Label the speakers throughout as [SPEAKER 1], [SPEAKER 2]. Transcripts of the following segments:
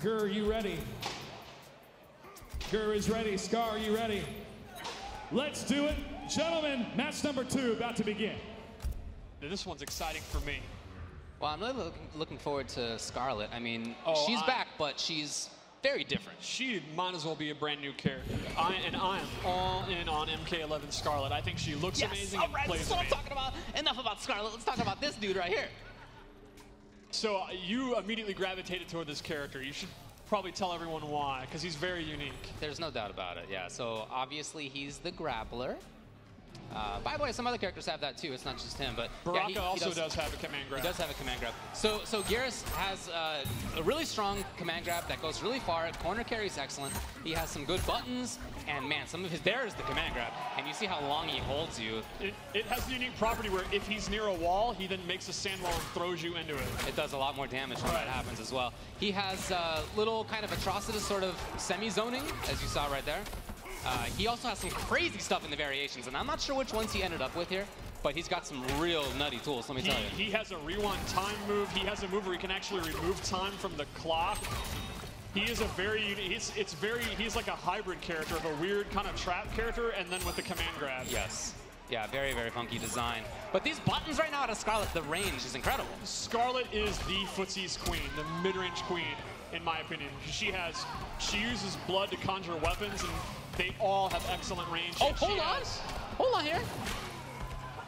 [SPEAKER 1] Ger, are you ready? Ger is ready. Scar, are you ready? Let's do it. Gentlemen, match number 2 about to begin.
[SPEAKER 2] This one's exciting for me.
[SPEAKER 3] Well, I'm really looking forward to Skarlet. I mean, she's back, but she's very different.
[SPEAKER 2] She might as well be a brand new character. I am all in on MK11 Skarlet. I think she looks amazing and plays
[SPEAKER 3] that's what I'm talking about. Enough about Skarlet. Let's talk about this dude right here.
[SPEAKER 2] So you immediately gravitated toward this character. You should probably tell everyone why, because he's very unique.
[SPEAKER 3] There's no doubt about it, yeah. So obviously he's the grappler. By the way, some other characters have that too. It's not just him, but
[SPEAKER 2] Baraka
[SPEAKER 3] yeah, he
[SPEAKER 2] also does have a command grab.
[SPEAKER 3] He does have a command grab. So Geras has a really strong command grab that goes really far. Corner carry is excellent. He has some good buttons, and man, some of his there's the command grab, and you see how long he holds you.
[SPEAKER 2] It has the unique property where if he's near a wall, he then makes a sand wall and throws you into it.
[SPEAKER 3] It does a lot more damage when that happens as well. He has little kind of atrocitus sort of semi-zoning, as you saw right there. He also has some crazy stuff in the variations, and I'm not sure which ones he ended up with here, but he's got some real nutty tools, let me tell you.
[SPEAKER 2] He has a rewind time move. He has a move where he can actually remove time from the clock. He is a very unique, he's like a hybrid character of a weird kind of trap character, and then with the command grab.
[SPEAKER 3] Yes. Yeah, very, very funky design. But these buttons right now out of Skarlet, the range is incredible.
[SPEAKER 2] Skarlet is the footsie's queen, the mid-range queen, in my opinion. She uses blood to conjure weapons, and they all have excellent range.
[SPEAKER 3] Oh, hold on here.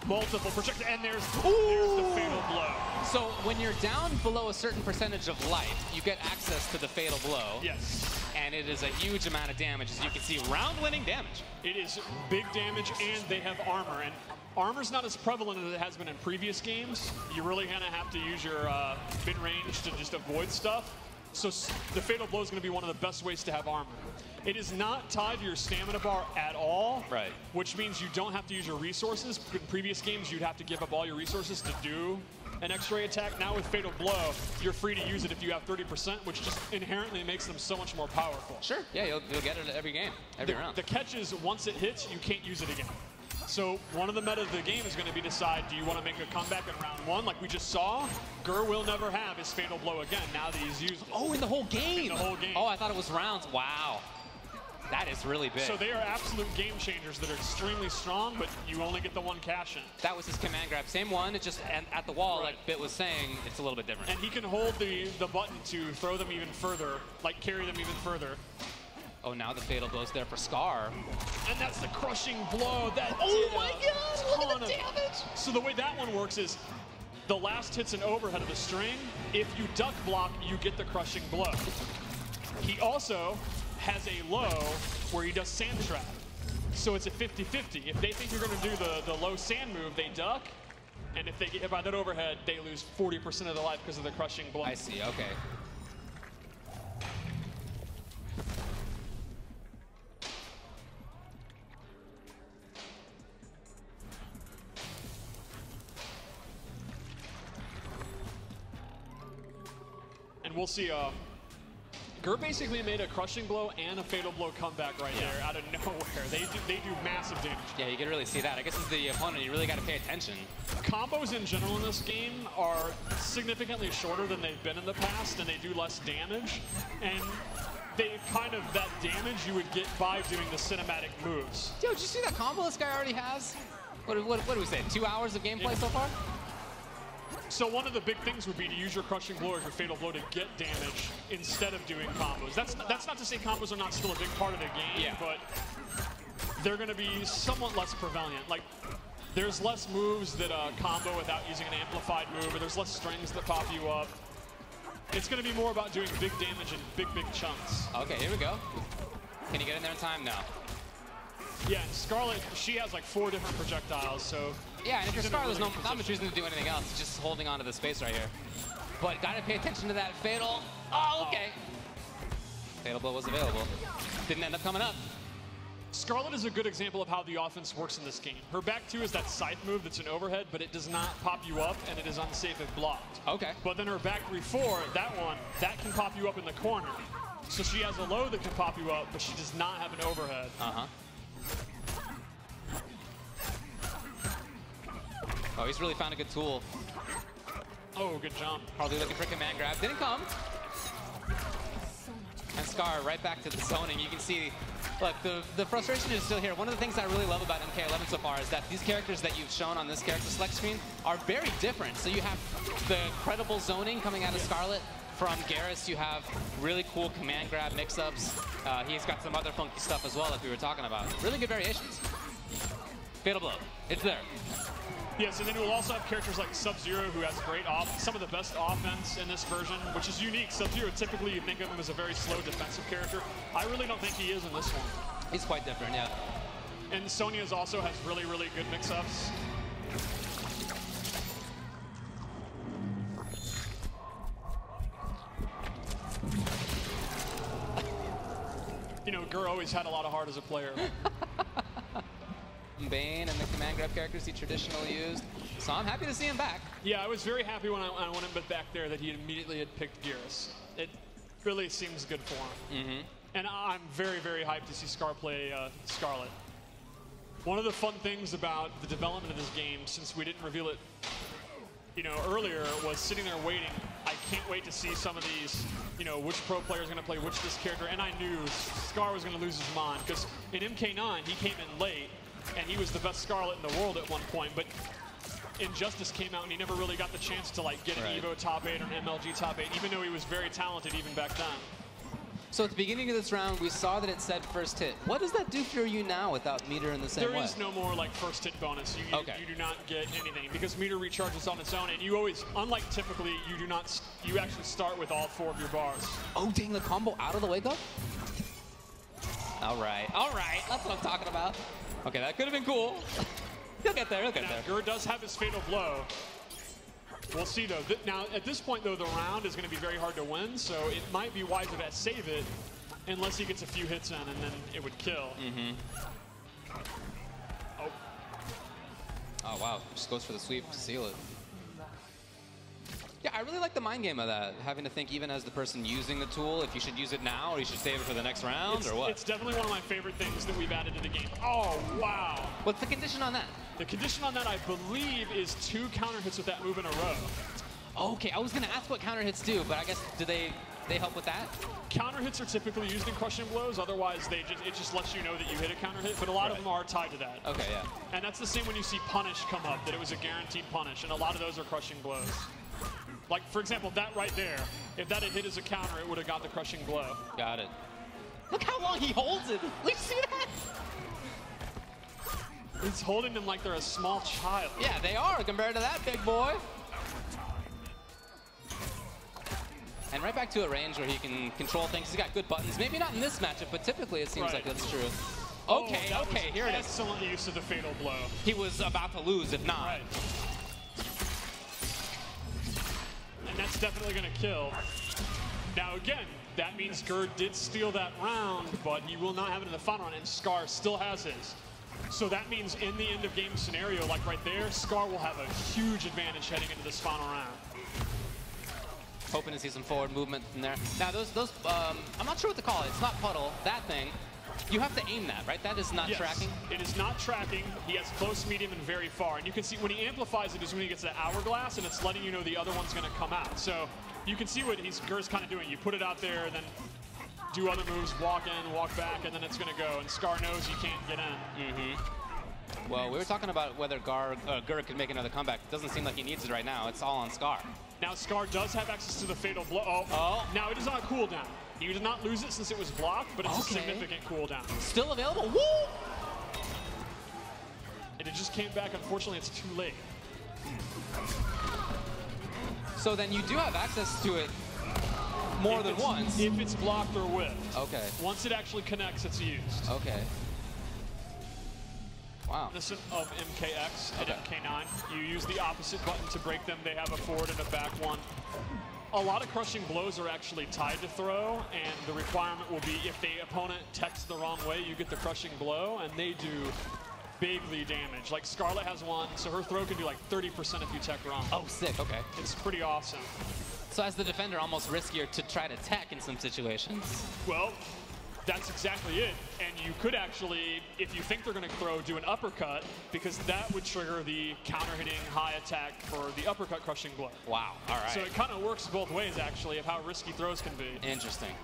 [SPEAKER 2] Multiple projectiles, and there's the fatal blow.
[SPEAKER 3] So when you're down below a certain percentage of life, you get access to the fatal blow.
[SPEAKER 2] Yes.
[SPEAKER 3] And it is a huge amount of damage, as you can see, round-winning damage.
[SPEAKER 2] It is big damage, and they have armor. And armor's not as prevalent as it has been in previous games. You're really gonna have to use your mid-range to just avoid stuff. So the fatal blow is gonna be one of the best ways to have armor. It is not tied to your stamina bar at all, which means you don't have to use your resources. In previous games, you'd have to give up all your resources to do an X-ray attack. Now with Fatal Blow, you're free to use it if you have 30%, which just inherently makes them so much more powerful.
[SPEAKER 3] Sure, yeah, you'll get it every game, every round.
[SPEAKER 2] The catch is, once it hits, you can't use it again. So one of the meta of the game is going to be decide, do you want to make a comeback in round 1 like we just saw? Ger will never have his Fatal Blow again now that he's used it.
[SPEAKER 3] Oh, in the whole game?
[SPEAKER 2] In the whole game.
[SPEAKER 3] Oh, I thought it was rounds. Wow. That is really big.
[SPEAKER 2] So they are absolute game changers that are extremely strong, but you only get the one cash in.
[SPEAKER 3] That was his command grab. Same one, it's just at the wall, like Bit was saying, it's a little bit different.
[SPEAKER 2] And he can hold the button to throw them even further, like carry them even further.
[SPEAKER 3] Oh, now the fatal blow's there for Scar.
[SPEAKER 2] And that's the crushing blow. That
[SPEAKER 3] my God, look at the damage.
[SPEAKER 2] So the way that one works is the last hit's an overhead of the string. If you duck block, you get the crushing blow. He also has a low where he does sand trap. So it's a 50-50. If they think you're going to do the low sand move, they duck. And if they get hit by that overhead, they lose 40% of their life because of the crushing blow.
[SPEAKER 3] I see, okay.
[SPEAKER 2] And we'll see, Ger basically made a crushing blow and a fatal blow comeback right there out of nowhere. They do massive damage.
[SPEAKER 3] Yeah, you can really see that. I guess as the opponent, you really got to pay attention.
[SPEAKER 2] Combos in general in this game are significantly shorter than they've been in the past, and they do less damage. And they kind of, that damage you would get by doing the cinematic moves.
[SPEAKER 3] Yo, did you see that combo this guy already has? What do we say, 2 hours of gameplay so far?
[SPEAKER 2] So one of the big things would be to use your crushing blow or your fatal blow to get damage instead of doing combos. That's not to say combos are not still a big part of the game, but they're going to be somewhat less prevalent. Like, there's less moves that combo without using an amplified move, or there's less strings that pop you up. It's going to be more about doing big damage in big chunks.
[SPEAKER 3] Okay, here we go. Can you get in there in time? No.
[SPEAKER 2] Yeah, and Skarlet, she has like 4 different projectiles, so...
[SPEAKER 3] Yeah, and if you're Skarlet, there's not much reason to do anything else. It's just holding onto the space right here. But gotta pay attention to that fatal. Oh, okay. Fatal blow was available. Didn't end up coming up.
[SPEAKER 2] Skarlet is a good example of how the offense works in this game. Her back 2 is that scythe move that's an overhead, but it does not pop you up, and it is unsafe if blocked.
[SPEAKER 3] Okay.
[SPEAKER 2] But then her back 3-4, that can pop you up in the corner. So she has a low that can pop you up, but she does not have an overhead.
[SPEAKER 3] Oh, he's really found a good tool.
[SPEAKER 2] Oh, good jump.
[SPEAKER 3] Probably looking for command grab. Didn't come. Scar right back to the zoning. You can see, look, the frustration is still here. One of the things I really love about MK11 so far is that these characters that you've shown on this character select screen are very different. So you have the credible zoning coming out of Skarlet. From Geras, you have really cool command grab mix-ups. He's got some other funky stuff as well that we were talking about. Really good variations. Fatal Blow, it's there.
[SPEAKER 2] Yes, and then we'll also have characters like Sub-Zero, who has some of the best offense in this version, which is unique. Sub-Zero, typically you think of him as a very slow defensive character. I really don't think he is in this one.
[SPEAKER 3] He's quite different, yeah.
[SPEAKER 2] And Sonya's also has really, really good mix-ups. You know, Gur always had a lot of heart as a player.
[SPEAKER 3] Bane and the command grab characters he traditionally used. So I'm happy to see him back.
[SPEAKER 2] Yeah, I was very happy when I went him back there that he immediately had picked Geras. It really seems good for him.
[SPEAKER 3] Mm-hmm.
[SPEAKER 2] And I'm very, very hyped to see Scar play Skarlet. One of the fun things about the development of this game, since we didn't reveal it, you know, earlier, was sitting there waiting. I can't wait to see some of these, you know, which pro player is going to play which this character. And I knew Scar was going to lose his mind, because in MK9 he came in late, and he was the best Skarlet in the world at one point. But Injustice came out, and he never really got the chance to like get an Evo top 8 or an MLG top 8, even though he was very talented even back then.
[SPEAKER 3] So at the beginning of this round, we saw that it said first hit. What does that do for you now without meter in the same way?
[SPEAKER 2] There is no more like first hit bonus. You do not get anything because meter recharges on its own, and you always, unlike typically, you actually start with all 4 of your bars.
[SPEAKER 3] Oh dang, the combo out of the wake up? All right, that's what I'm talking about. Okay, that could have been cool. He'll get there, he'll get there.
[SPEAKER 2] Gur does have his fatal blow. We'll see, though. Now, at this point, though, the round is going to be very hard to win, so it might be wiser to save it unless he gets a few hits in, and then it would kill.
[SPEAKER 3] Mm-hmm.
[SPEAKER 2] Oh.
[SPEAKER 3] Oh, wow. Just goes for the sweep to seal it. Yeah, I really like the mind game of that, having to think even as the person using the tool, if you should use it now or you should save it for the next round, or what? It's definitely one of my favorite things that we've added to the game. Oh, wow.
[SPEAKER 2] What's the condition on that? The condition on that, I believe, is 2 counter hits with that move in a row.
[SPEAKER 3] Okay, I was going to ask what counter hits do, but I guess, do they help with that?
[SPEAKER 2] Counter hits are typically used in crushing blows. Otherwise, it just lets you know that you hit a counter hit, but a lot of them are tied to that.
[SPEAKER 3] Okay, yeah.
[SPEAKER 2] And that's the same when you see punish come up, that it was a guaranteed punish, and a lot of those are crushing blows. Like, for example, that right there, if that had hit as a counter, it would have got the crushing blow.
[SPEAKER 3] Got it. Look how long he holds it. You see that?
[SPEAKER 2] He's holding them like they're a small child.
[SPEAKER 3] Yeah, they are compared to that big boy. And right back to a range where he can control things. He's got good buttons. Maybe not in this matchup, but typically it seems like that's true. Okay, okay, here it is.
[SPEAKER 2] Excellent use of the fatal blow.
[SPEAKER 3] He was about to lose if not.
[SPEAKER 2] Right. And that's definitely going to kill. Now again, that means Gur did steal that round, but he will not have it in the final round, and Scar still has his. So that means in the end of game scenario, like right there, Scar will have a huge advantage heading into this final round.
[SPEAKER 3] Hoping to see some forward movement from there. Now I'm not sure what to call it. It's not puddle, that thing. You have to aim that, right? That is not tracking?
[SPEAKER 2] It is not tracking. He has close, medium, and very far. And you can see when he amplifies it is when he gets the hourglass, and it's letting you know the other one's going to come out. So you can see what Gur's kind of doing. You put it out there, then do other moves, walk in, walk back, and then it's going to go. And Scar knows he can't get in.
[SPEAKER 3] Mm-hmm. Well, we were talking about whether Gur could make another comeback. It doesn't seem like he needs it right now. It's all on Scar.
[SPEAKER 2] Now Scar does have access to the fatal blow. Oh. Now it is on a cooldown. He did not lose it since it was blocked, but it's a significant cooldown.
[SPEAKER 3] Still available? Woo!
[SPEAKER 2] And it just came back. Unfortunately, it's too late.
[SPEAKER 3] So then you do have access to it more than once.
[SPEAKER 2] If it's blocked or whiffed.
[SPEAKER 3] Okay.
[SPEAKER 2] Once it actually connects, it's used.
[SPEAKER 3] Okay. Wow.
[SPEAKER 2] Innocent of MKX at MK9. You use the opposite button to break them. They have a forward and a back one. A lot of crushing blows are actually tied to throw, and the requirement will be if the opponent techs the wrong way, you get the crushing blow, and they do bigly damage. Like Skarlet has one, so her throw can do like 30% if you tech wrong.
[SPEAKER 3] Oh, sick, okay.
[SPEAKER 2] It's pretty awesome.
[SPEAKER 3] So as the defender, almost riskier to try to tech in some situations.
[SPEAKER 2] Well, that's exactly it. And you could actually, if you think they're going to throw, do an uppercut, because that would trigger the counter-hitting high attack for the uppercut crushing blow.
[SPEAKER 3] Wow, all right.
[SPEAKER 2] So it kind of works both ways, actually, of how risky throws can be.
[SPEAKER 3] Interesting.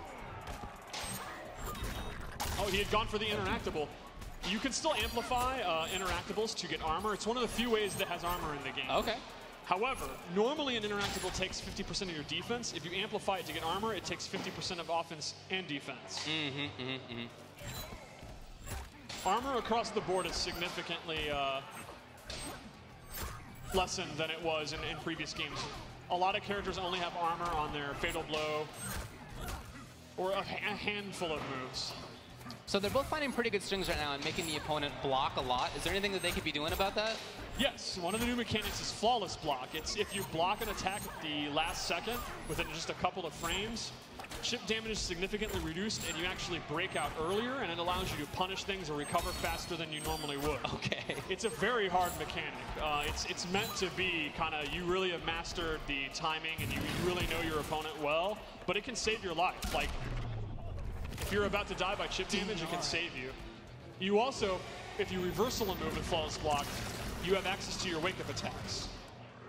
[SPEAKER 2] Oh, he had gone for the interactable. You can still amplify interactables to get armor. It's one of the few ways that has armor in the game.
[SPEAKER 3] Okay.
[SPEAKER 2] However, normally an interactable takes 50% of your defense. If you amplify it to get armor, it takes 50% of offense and defense. Armor across the board is significantly lessened than it was in previous games. A lot of characters only have armor on their Fatal Blow or a handful of moves.
[SPEAKER 3] So they're both finding pretty good strings right now and making the opponent block a lot. Is there anything that they could be doing about that?
[SPEAKER 2] Yes, one of the new mechanics is flawless block. It's if you block an attack at the last second within just a couple of frames, chip damage is significantly reduced and you actually break out earlier, and it allows you to punish things or recover faster than you normally would.
[SPEAKER 3] Okay.
[SPEAKER 2] It's a very hard mechanic. It's meant to be kind of, you really have mastered the timing and you really know your opponent well, but it can save your life. Like, if you're about to die by chip damage, it can save you. You also, if you reversal a move with flawless block, you have access to your wake-up attacks.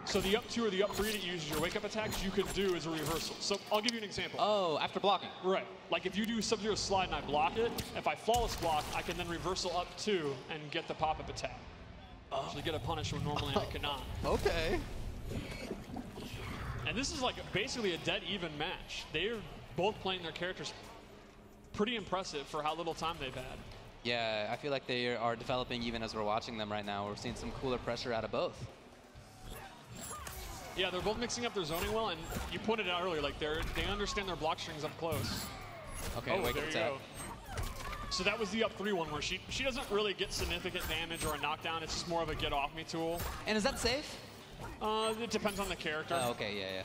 [SPEAKER 2] So the up 2 or the up 3 that uses your wake-up attacks, you can do as a reversal. So I'll give you an example.
[SPEAKER 3] Oh, after blocking.
[SPEAKER 2] Right. Like if you do Sub-Zero slide and I block it, if I flawless block, I can then reversal up 2 and get the pop-up attack. Actually get a punish when normally I cannot.
[SPEAKER 3] Okay.
[SPEAKER 2] And this is like basically a dead even match. They're both playing their characters pretty impressive for how little time they've had.
[SPEAKER 3] Yeah, I feel like they are developing even as we're watching them right now. We're seeing some cooler pressure out of both.
[SPEAKER 2] Yeah, they're both mixing up their zoning well, and you pointed out earlier, like they understand their block strings up close.
[SPEAKER 3] Okay,
[SPEAKER 2] oh,
[SPEAKER 3] wake
[SPEAKER 2] there
[SPEAKER 3] up
[SPEAKER 2] you
[SPEAKER 3] tap.
[SPEAKER 2] go. So that was the up 3 one where she doesn't really get significant damage or a knockdown. It's just more of a get off me tool.
[SPEAKER 3] And is that safe?
[SPEAKER 2] It depends on the character.
[SPEAKER 3] Oh, okay, yeah.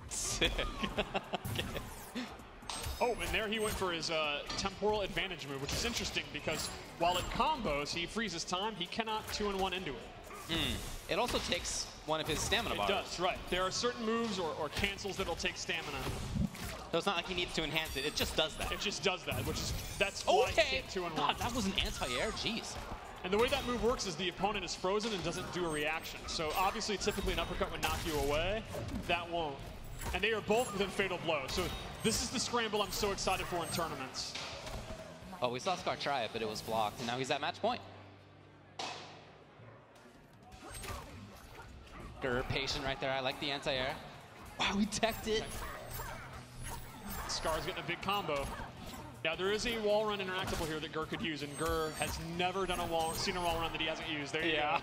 [SPEAKER 3] Sick. Okay.
[SPEAKER 2] Oh, and there he went for his temporal advantage move, which is interesting because while it combos, he freezes time, he cannot 2-in-1 into it.
[SPEAKER 3] It also takes one of his stamina bars.
[SPEAKER 2] It does, right. There are certain moves or cancels that'll take stamina.
[SPEAKER 3] So it's not like he needs to enhance it, it just does that.
[SPEAKER 2] It just does that, that's why he can't 2-in-1.
[SPEAKER 3] God, that was an anti-air, jeez.
[SPEAKER 2] And the way that move works is the opponent is frozen and doesn't do a reaction. So obviously, typically an uppercut would knock you away. That won't. And they are both within Fatal Blow. So this is the scramble I'm so excited for in tournaments.
[SPEAKER 3] Oh, we saw Scar try it, but it was blocked, and now he's at match point. Gur, patient right there. I like the anti-air. Wow, he teched it.
[SPEAKER 2] Scar's getting a big combo. Now there is a wall run interactable here that Gur could use, and Gur has never seen a wall run that he hasn't used. There you go.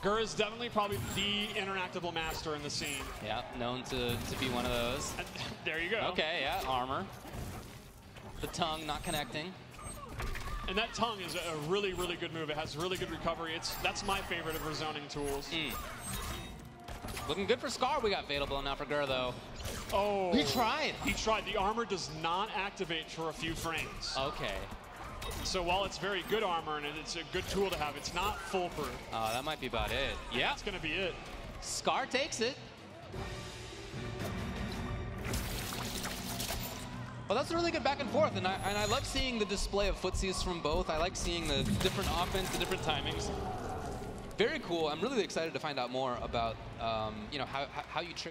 [SPEAKER 2] Gur is definitely probably the interactable master in the scene.
[SPEAKER 3] Yeah, known to be one of those.
[SPEAKER 2] And there you go.
[SPEAKER 3] Okay, yeah, armor. The tongue not connecting.
[SPEAKER 2] And that tongue is a really, really good move. It has really good recovery. That's my favorite of her zoning tools.
[SPEAKER 3] Looking good for Scar. We got Fatal Blow now for Gur, though.
[SPEAKER 2] Oh.
[SPEAKER 3] He tried.
[SPEAKER 2] He tried. The armor does not activate for a few frames.
[SPEAKER 3] Okay.
[SPEAKER 2] So while it's very good armor and it's a good tool to have, it's not foolproof.
[SPEAKER 3] Oh, that might be about it. Yeah.
[SPEAKER 2] That's going to be it.
[SPEAKER 3] Scar takes it. Well, that's a really good back and forth, and I love seeing the display of footsies from both. I like seeing the different offense, the different timings. Very cool. I'm really excited to find out more about, you know, how you trick.